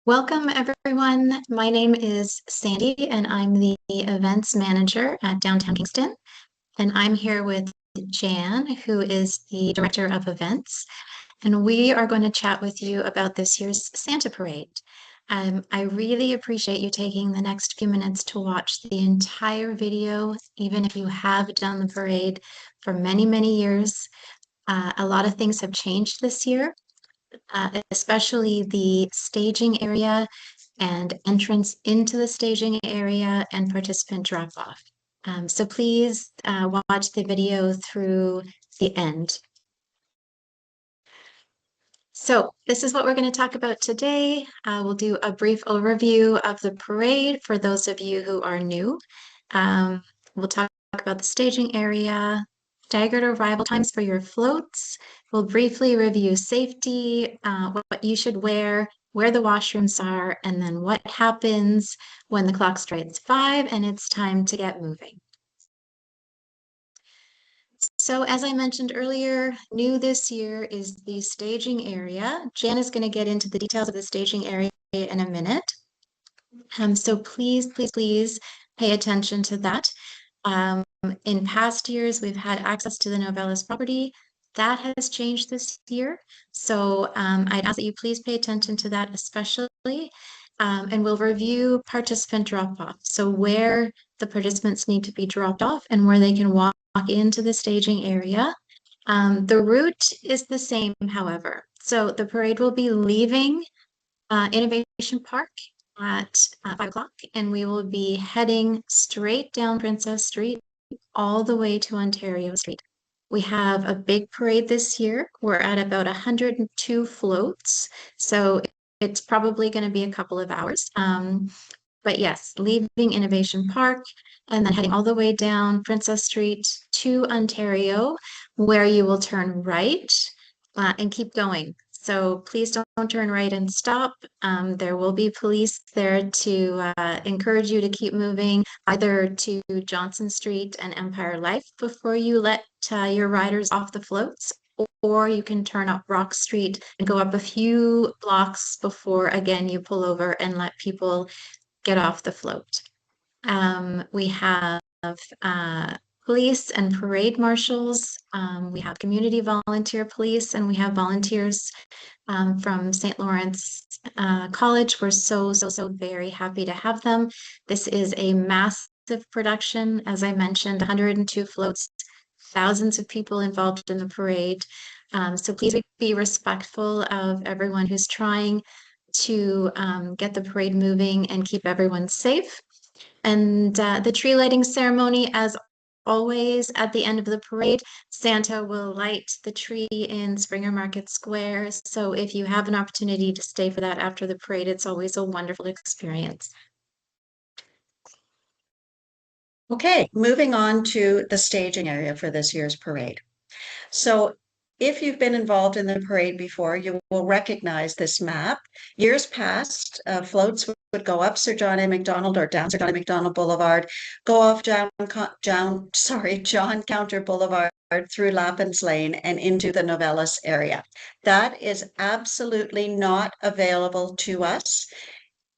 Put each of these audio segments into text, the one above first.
Welcome, everyone. My name is Sandy, and I'm the events manager at Downtown Kingston. And I'm here with Jan, who is the director of events. And we are going to chat with you about this year's Santa Parade. I really appreciate you taking the next few minutes to watch the entire video, even if you have done the parade for many, many years. A lot of things have changed this year, especially the staging area and entrance into the staging area and participant drop-off. So please watch the video through the end. So this is what we're going to talk about today. We'll do a brief overview of the parade for those of you who are new. We'll talk about the staging area, staggered arrival times for your floats. We'll briefly review safety, what you should wear, where the washrooms are, and then what happens when the clock strikes 5 and it's time to get moving. So as I mentioned earlier, new this year is the staging area. Jan is going to get into the details of the staging area in a minute. So please, please, please pay attention to that. In past years, we've had access to the Novellas property. That has changed this year. So I'd ask that you please pay attention to that especially. And we'll review participant drop-off. So where the participants need to be dropped off and where they can walk into the staging area. The route is the same, however. So the parade will be leaving Innovation Park at 5 o'clock, and we will be heading straight down Princess Street all the way to Ontario Street. We have a big parade this year. We're at about 102 floats, so it's probably going to be a couple of hours. But yes, leaving Innovation Park and then heading all the way down Princess Street to Ontario, where you will turn right and keep going. So please don't turn right and stop. There will be police there to encourage you to keep moving either to Johnson Street and Empire Life before you let your riders off the floats, or you can turn up Rock Street and go up a few blocks before, again, you pull over and let people get off the float. We have police and parade marshals. We have community volunteer police, and we have volunteers from St. Lawrence College. We're so very happy to have them. This is a massive production. As I mentioned, 102 floats, thousands of people involved in the parade. So please be respectful of everyone who's trying to get the parade moving and keep everyone safe. And the tree lighting ceremony, as always, at the end of the parade, Santa will light the tree in Springer Market Square. So if you have an opportunity to stay for that after the parade, it's always a wonderful experience. Okay, moving on to the staging area for this year's parade. So if you've been involved in the parade before, you will recognize this map. Years past, floats would go up Sir John A. Macdonald or down Sir John A. Macdonald Boulevard, go off John Counter Boulevard through Lappin's Lane and into the Novellas area. That is absolutely not available to us.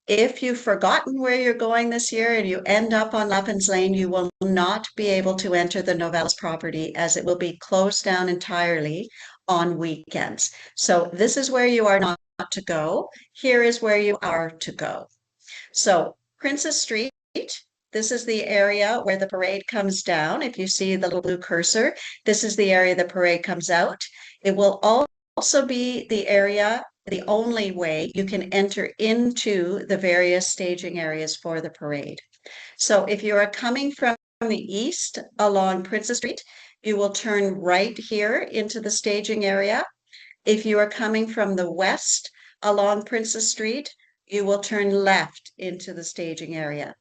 If you've forgotten where you're going this year and you end up on Lappin's Lane, you will not be able to enter the Novellas property as it will be closed down entirely on weekends. So this is where you are not to go. Here is where you are to go. So Princess Street, this is the area where the parade comes down. If you see the little blue cursor, this is the area the parade comes out. It will also be the area, the only way you can enter into the various staging areas for the parade. So if you are coming from the east along Princess Street, you will turn right here into the staging area. If you are coming from the west along Princess Street, you will turn left into the staging area.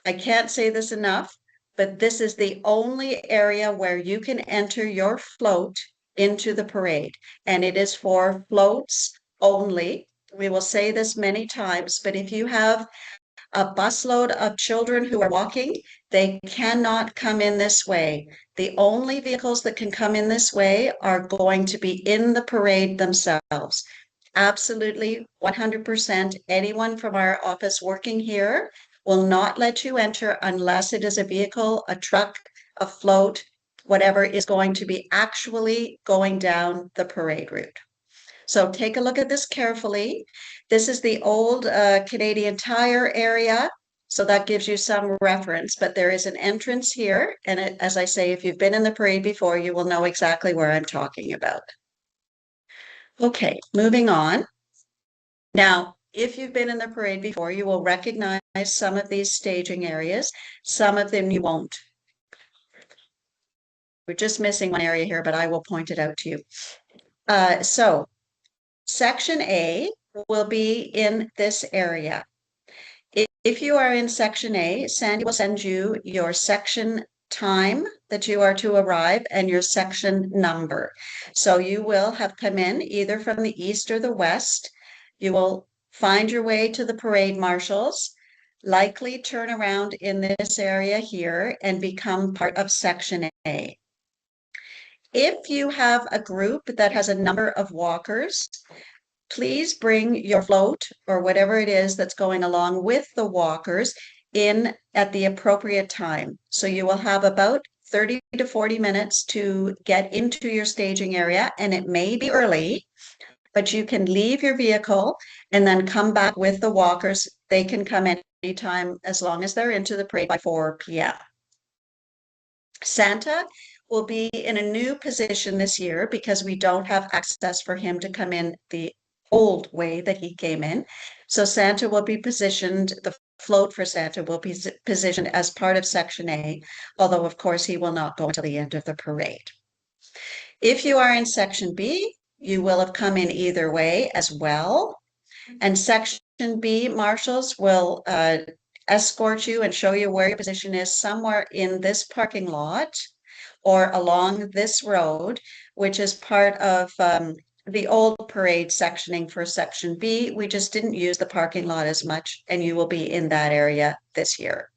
I can't say this enough, but this is the only area where you can enter your float into the parade, and it is for floats only. We will say this many times, but if you have a busload of children who are walking, they cannot come in this way. The only vehicles that can come in this way are going to be in the parade themselves. Absolutely 100%. Anyone from our office working here will not let you enter unless it is a vehicle, a truck, a float, whatever is going to be actually going down the parade route. So take a look at this carefully. This is the old Canadian Tire area. So that gives you some reference, but there is an entrance here. And as I say, if you've been in the parade before, you will know exactly where I'm talking about. Okay, moving on. Now, if you've been in the parade before, you will recognize some of these staging areas. Some of them you won't. We're just missing one area here, but I will point it out to you. So Section A will be in this area. If you are in Section A, Sandy will send you your section time that you are to arrive and your section number. So you will have come in either from the east or the west. You will find your way to the parade marshals, likely turn around in this area here and become part of Section A. If you have a group that has a number of walkers, please bring your float or whatever it is that's going along with the walkers in at the appropriate time. So you will have about 30 to 40 minutes to get into your staging area, and it may be early, but you can leave your vehicle and then come back with the walkers. They can come anytime as long as they're into the parade by 4 p.m. Santa will be in a new position this year because we don't have access for him to come in the old way that he came in. So Santa will be positioned, the float for Santa will be positioned as part of Section A, although of course he will not go until the end of the parade. If you are in Section B, you will have come in either way as well. And Section B marshals will escort you and show you where your position is somewhere in this parking lot or along this road, which is part of the old parade sectioning for Section B. We just didn't use the parking lot as much, and you will be in that area this year.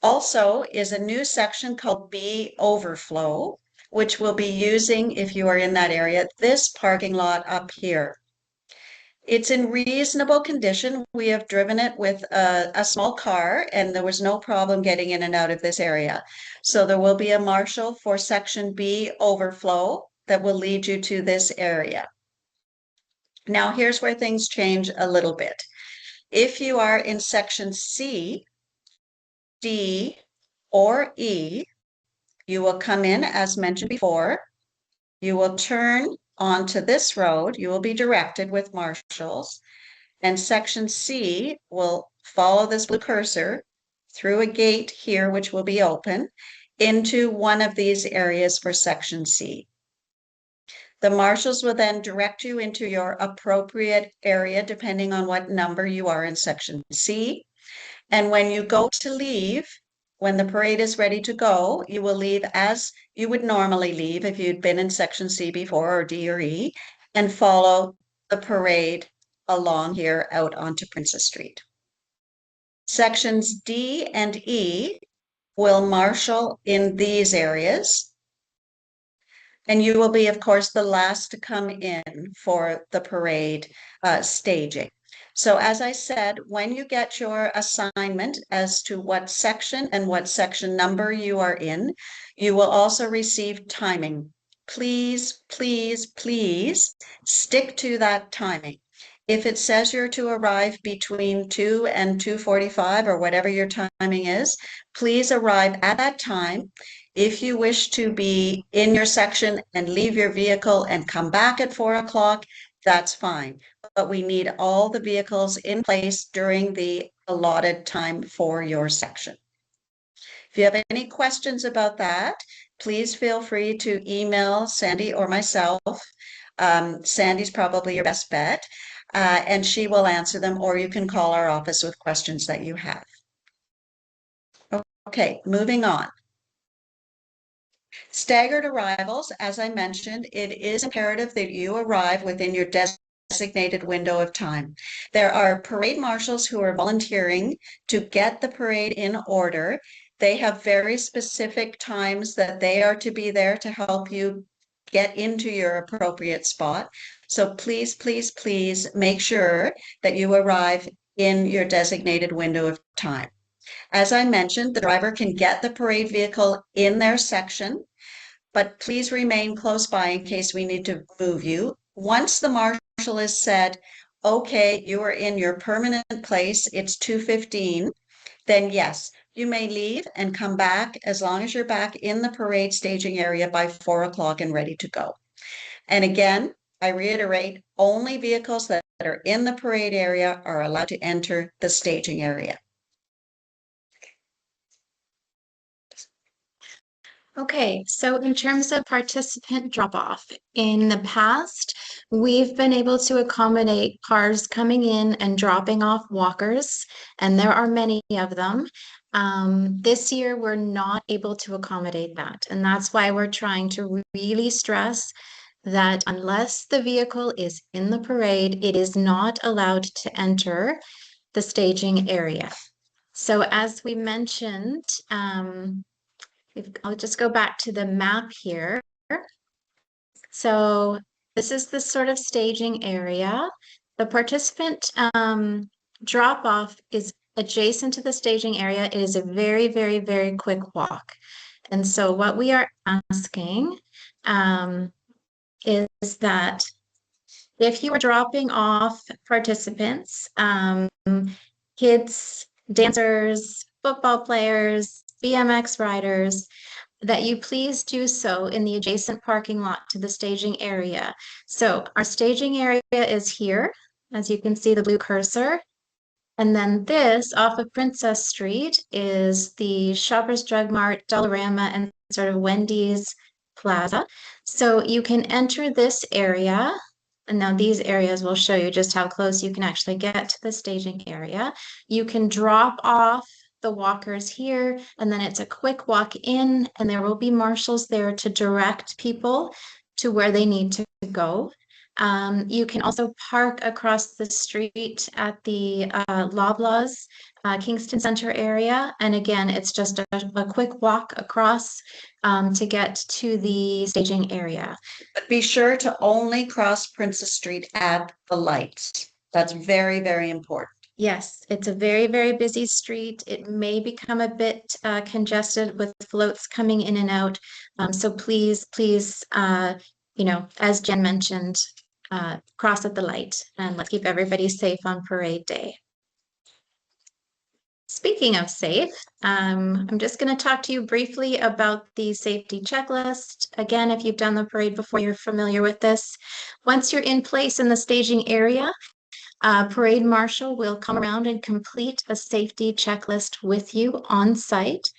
Also is a new section called B Overflow, which we'll be using if you are in that area, this parking lot up here. It's in reasonable condition. We have driven it with a small car and there was no problem getting in and out of this area. So there will be a marshal for Section B overflow that will lead you to this area. Now here's where things change a little bit. If you are in Section C, D, or E, you will come in as mentioned before. You will turn onto this road. You will be directed with marshals. And Section C will follow this blue cursor through a gate here, which will be open, into one of these areas for Section C. The marshals will then direct you into your appropriate area, depending on what number you are in Section C. And when you go to leave, when the parade is ready to go, you will leave as you would normally leave if you'd been in Section C before, or D or E, and follow the parade along here out onto Princess Street. Sections D and E will marshal in these areas. And you will be, of course, the last to come in for the parade staging. So as I said, when you get your assignment as to what section and what section number you are in, you will also receive timing. Please, please, please stick to that timing. If it says you're to arrive between 2 and 2:45 or whatever your timing is, please arrive at that time. If you wish to be in your section and leave your vehicle and come back at 4 o'clock, that's fine. But we need all the vehicles in place during the allotted time for your section. If you have any questions about that, please feel free to email Sandy or myself. Sandy's probably your best bet. And she will answer them, or you can call our office with questions that you have. Okay, moving on. Staggered arrivals, as I mentioned, it is imperative that you arrive within your designated window of time. There are parade marshals who are volunteering to get the parade in order. They have very specific times that they are to be there to help you get into your appropriate spot. So please, please, please make sure that you arrive in your designated window of time. As I mentioned, the driver can get the parade vehicle in their section, but please remain close by in case we need to move you. Once the marshal has said, okay, you are in your permanent place, it's 2:15, then yes, you may leave and come back as long as you're back in the parade staging area by 4 o'clock and ready to go. And again, I reiterate, only vehicles that are in the parade area are allowed to enter the staging area. Okay, so in terms of participant drop-off, in the past, we've been able to accommodate cars coming in and dropping off walkers, and there are many of them. This year, we're not able to accommodate that, and that's why we're trying to really stress that unless the vehicle is in the parade, it is not allowed to enter the staging area. So as we mentioned, I'll just go back to the map here. So this is the sort of staging area. The participant drop-off is adjacent to the staging area. It is a very, very, very quick walk. And so what we are asking is that if you are dropping off participants, kids, dancers, football players, BMX riders, that you please do so in the adjacent parking lot to the staging area. So our staging area is here, as you can see the blue cursor. And then this off of Princess Street is the Shoppers Drug Mart, Dollarama, and sort of Wendy's Plaza. So you can enter this area. And now these areas will show you just how close you can actually get to the staging area. You can drop off the walkers here, and then it's a quick walk in, and there will be marshals there to direct people to where they need to go. You can also park across the street at the Loblaws Kingston Center area. And again, it's just a quick walk across to get to the staging area. But be sure to only cross Princess Street at the lights. That's very, very important. Yes, it's a very, very busy street. It may become a bit congested with floats coming in and out. So please, please, as Jen mentioned, cross at the light, and let's keep everybody safe on parade day. Speaking of safe, I'm just going to talk to you briefly about the safety checklist. Again, if you've done the parade before, you're familiar with this. Once you're in place in the staging area, parade marshal will come around and complete a safety checklist with you on site.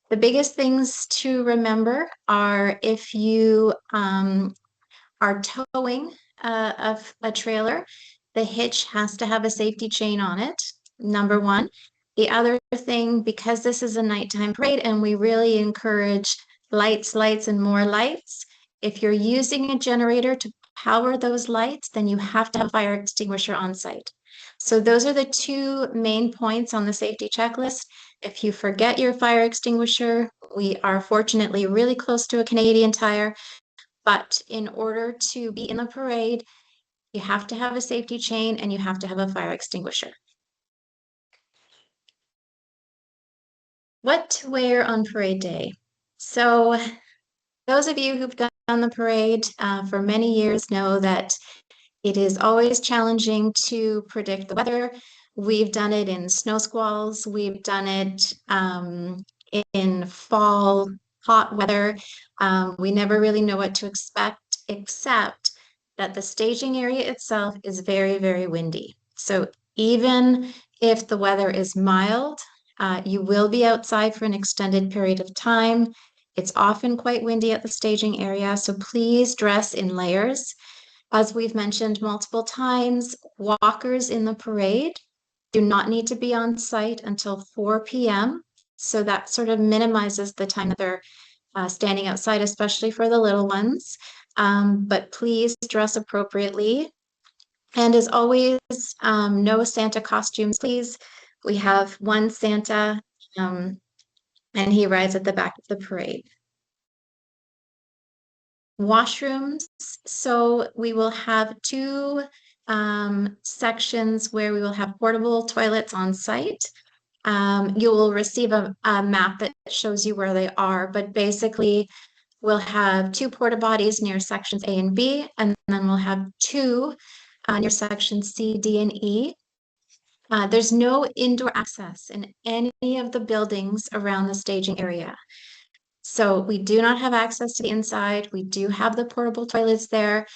The biggest things to remember are if you are towing a trailer, the hitch has to have a safety chain on it, number one. The other thing, because this is a nighttime parade and we really encourage lights, lights, and more lights, if you're using a generator to power those lights, then you have to have a fire extinguisher on site. So those are the two main points on the safety checklist. If you forget your fire extinguisher, we are fortunately really close to a Canadian Tire, but in order to be in the parade, you have to have a safety chain and you have to have a fire extinguisher. What to wear on parade day? So those of you who've done the parade for many years know that it is always challenging to predict the weather. We've done it in snow squalls. We've done it in fall hot weather. We never really know what to expect, except that the staging area itself is very, very windy. So even if the weather is mild, you will be outside for an extended period of time. It's often quite windy at the staging area, so please dress in layers. As we've mentioned multiple times, walkers in the parade do not need to be on site until 4 p.m. So that sort of minimizes the time that they're standing outside, especially for the little ones. But please dress appropriately. And as always, no Santa costumes, please. We have one Santa, and he rides at the back of the parade. Washrooms. So we will have two sections where we will have portable toilets on site. You will receive a map that shows you where they are, but basically we'll have two porta potties near sections A and B, and then we'll have two near sections C, D, and E. There's no indoor access in any of the buildings around the staging area. So we do not have access to the inside. We do have the portable toilets there.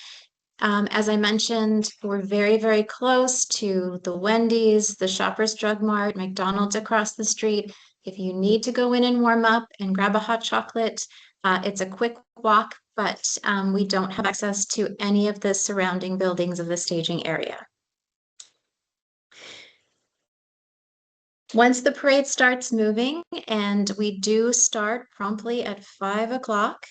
As I mentioned, we're very, very close to the Wendy's, the Shoppers Drug Mart, McDonald's across the street. If you need to go in and warm up and grab a hot chocolate, it's a quick walk, but we don't have access to any of the surrounding buildings of the staging area. Once the parade starts moving, and we do start promptly at 5 o'clock,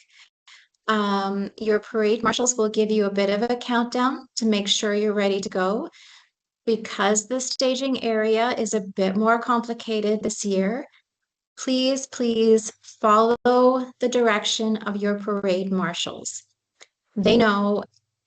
your parade marshals will give you a bit of a countdown to make sure you're ready to go. Because the staging area is a bit more complicated this year, please follow the direction of your parade marshals. They know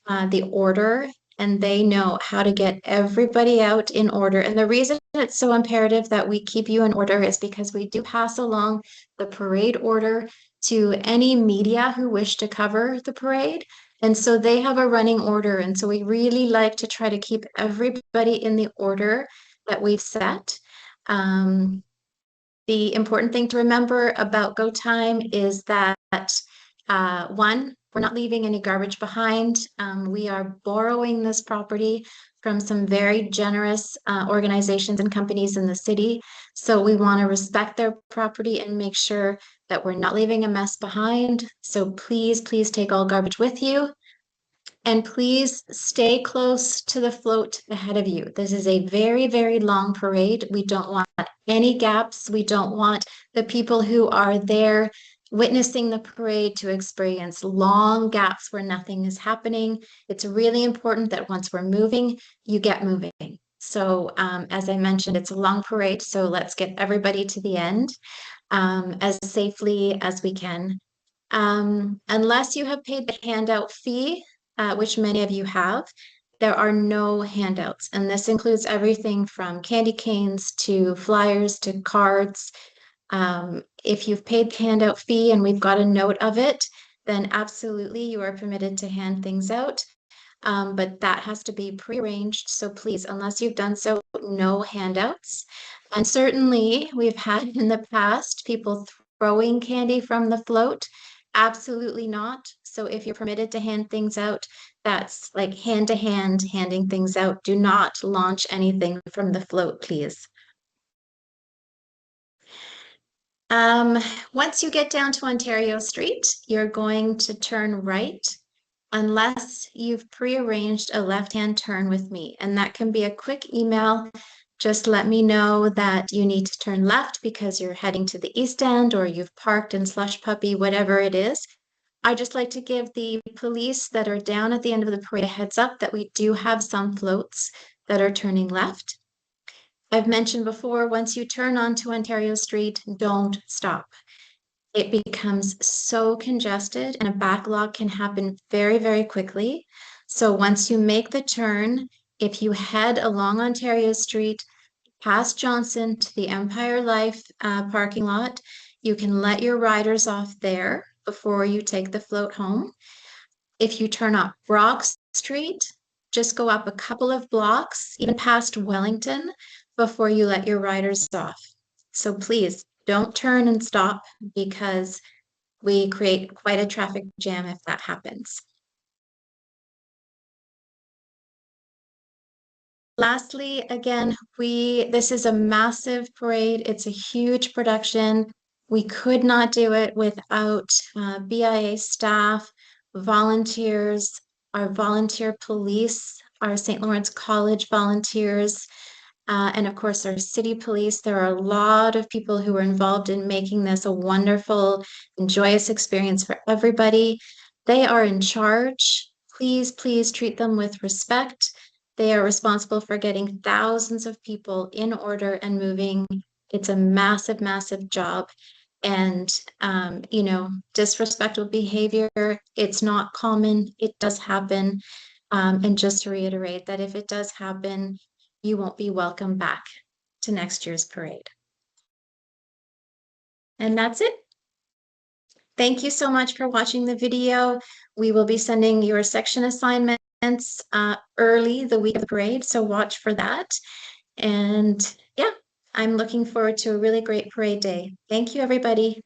the order and they know how to get everybody out in order. And the reason it's so imperative that we keep you in order is because we do pass along the parade order to any media who wish to cover the parade. And so they have a running order. And so we really like to try to keep everybody in the order that we've set. The important thing to remember about go time is that one, we're not leaving any garbage behind. We are borrowing this property from some very generous organizations and companies in the city. So we want to respect their property and make sure that we're not leaving a mess behind. So please take all garbage with you. And please stay close to the float ahead of you. This is a very, very long parade. We don't want any gaps. We don't want the people who are there witnessing the parade to experience long gaps where nothing is happening. It's really important that once we're moving, you get moving. So as I mentioned, it's a long parade, so let's get everybody to the end as safely as we can. Unless you have paid the handout fee, which many of you have, there are no handouts. And this includes everything from candy canes to flyers to cards. If you've paid the handout fee and we've got a note of it, then absolutely you are permitted to hand things out. But that has to be prearranged. So please, unless you've done so, no handouts. And certainly we've had in the past people throwing candy from the float. Absolutely not. So if you're permitted to hand things out, that's like hand to hand handing things out. Do not launch anything from the float, please. Once you get down to Ontario Street, you're going to turn right unless you've prearranged a left-hand turn with me. And that can be a quick email. Just let me know that you need to turn left because you're heading to the East End or you've parked in Slush Puppy, whatever it is. I just like to give the police that are down at the end of the parade a heads up that we do have some floats that are turning left. I've mentioned before, once you turn onto Ontario Street, don't stop. It becomes so congested and a backlog can happen very, very quickly. So once you make the turn, if you head along Ontario Street, past Johnson to the Empire Life parking lot, you can let your riders off there before you take the float home. If you turn up Brock Street, just go up a couple of blocks, even past Wellington, before you let your riders off. So please don't turn and stop because we create quite a traffic jam if that happens. Lastly, again, this is a massive parade. It's a huge production. We could not do it without BIA staff, volunteers, our volunteer police, our St. Lawrence College volunteers, and of course our city police. There are a lot of people who are involved in making this a wonderful and joyous experience for everybody. They are in charge. Please treat them with respect. They are responsible for getting thousands of people in order and moving. It's a massive job. And, you know, disrespectful behavior, it's not common, it does happen. And just to reiterate that if it does happen, you won't be welcome back to next year's parade. And that's it. Thank you so much for watching the video. We will be sending your section assignments early the week of the parade, so watch for that. And yeah, I'm looking forward to a really great parade day. Thank you, everybody.